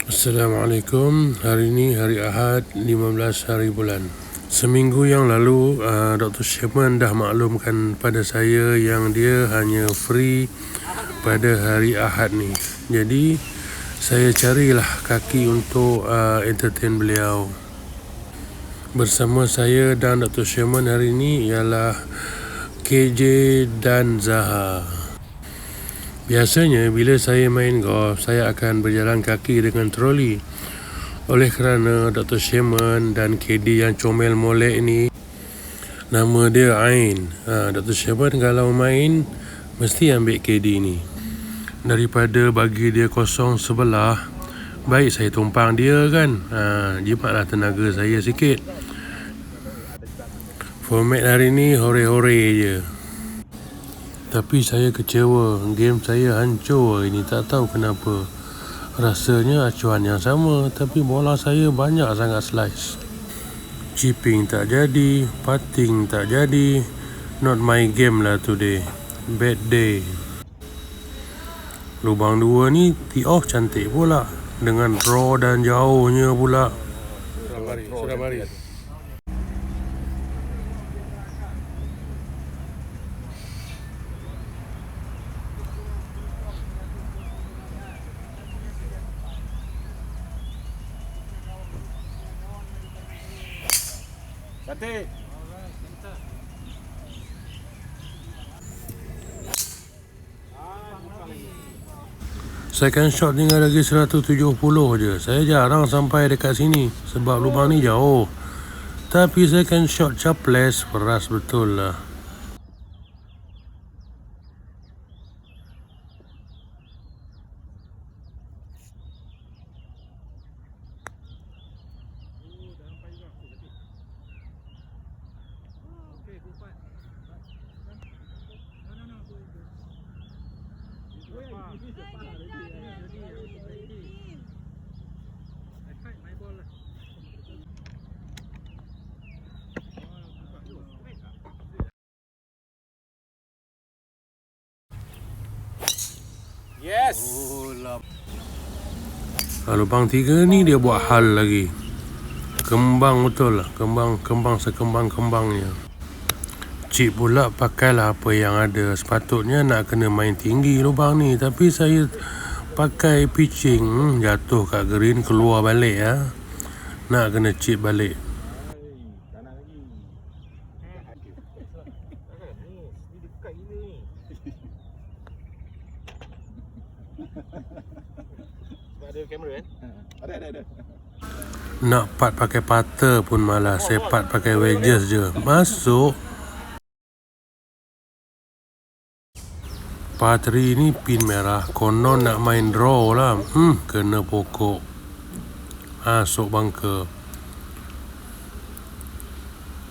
Assalamualaikum. Hari ini hari Ahad 15 hari bulan. Seminggu yang lalu Dr. Sherman dah maklumkan pada saya yang dia hanya free pada hari Ahad ni. Jadi saya carilah kaki untuk entertain beliau. Bersama saya dan Dr. Sherman hari ini ialah KJ dan Zaha. Biasanya bila saya main golf, saya akan berjalan kaki dengan troli. Oleh kerana Dr. Sherman dan KD yang comel molek ni, nama dia Ain. Dr. Sherman kalau main, mesti ambil KD ni. Daripada bagi dia kosong sebelah, baik saya tumpang dia kan. Jimatlah tenaga saya sikit. Format hari ni hore-hore je. Tapi saya kecewa, game saya hancur ini, tak tahu kenapa. Rasanya acuan yang sama, tapi bola saya banyak sangat slice. Chipping tak jadi, putting tak jadi. Not my game lah today. Bad day. Lubang 2 ni tee off cantik pula, dengan draw dan jauhnya pula. Sudah mari. Cantik. Second shot tinggal lagi 170 je. Saya jarang sampai dekat sini sebab lubang ni jauh. Tapi second shot caples, peras betul lah. Yes. Lubang 3 ni dia buat hal lagi. Kembang betul lah. Kembang sekembang-kembangnya. Cik pula pakailah apa yang ada. Sepatutnya nak kena main tinggi lubang ni, tapi saya pakai pitching, jatuh kat green, keluar balik ya. Nak kena chip balik. Kanan lagi. Ni dekat gila ni. Sebab ada kamera kan? Ada. Nak putt pakai putter pun malas. Saya putt pakai wedges je. Masuk. Par 3 ni pin merah. Konon nak main draw lah. Kena pokok. Masuk bunker.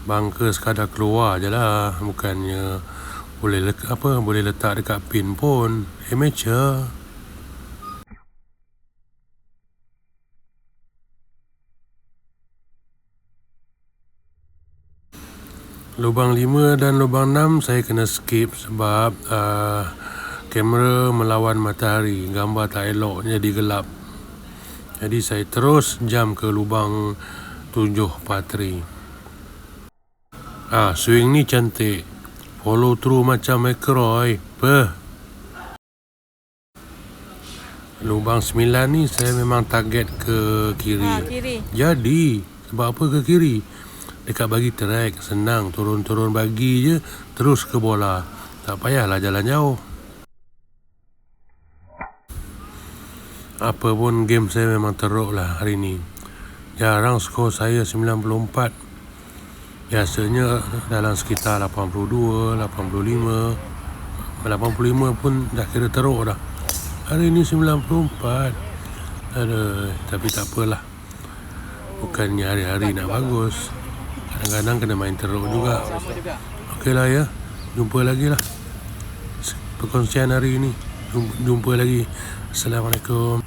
Bunker sekadar keluar je lah. Bukannya boleh letak dekat pin pun. Amateur. Lubang 5 dan lubang 6 saya kena skip sebab kamera melawan matahari, gambar tak elok, jadi gelap. Jadi saya terus jam ke lubang 7 par 3. Swing ni cantik. Follow through macam McIlroy. Lubang 9 ni saya memang target ke kiri. Jadi sebab apa ke kiri? Dekat bagi track, senang, turun-turun bagi je, terus ke bola. Tak payahlah jalan jauh. Apa pun game saya memang teruk lah hari ni. Jarang skor saya 94. Biasanya dalam sekitar 82, 85. 85 pun dah kira teruk dah. Hari ni 94. Tapi tak apalah. Bukannya hari-hari nak bagus. Kadang-kadang kena main teruk juga. Okeylah ya. Jumpa lagi lah perkongsian hari ini. Jumpa lagi. Assalamualaikum.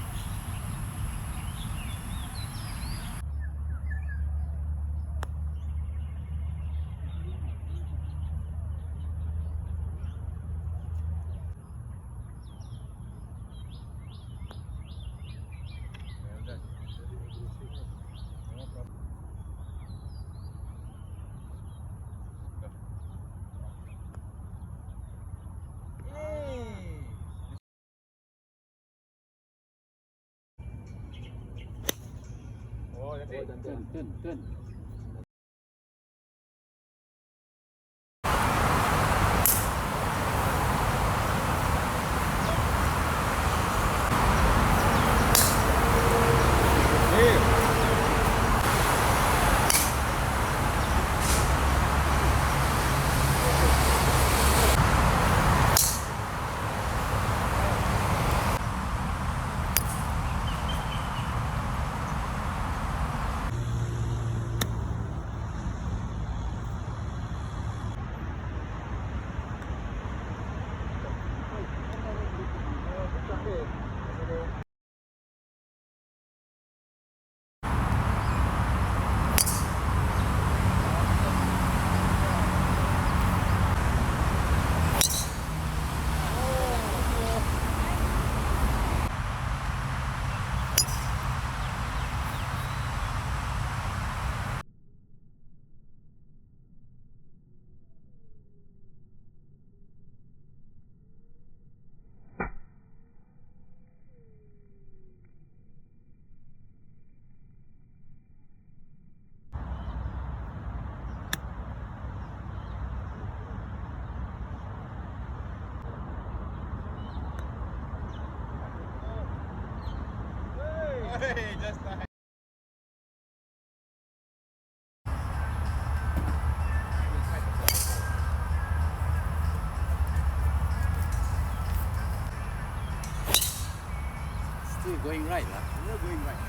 nanti. Turn. Hey, just nice. Still going right lah. You're going right.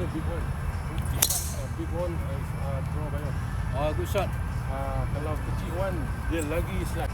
The big one. Big one is draw banyak. Oh, good shot. Kalau kecil one dia lagi slide.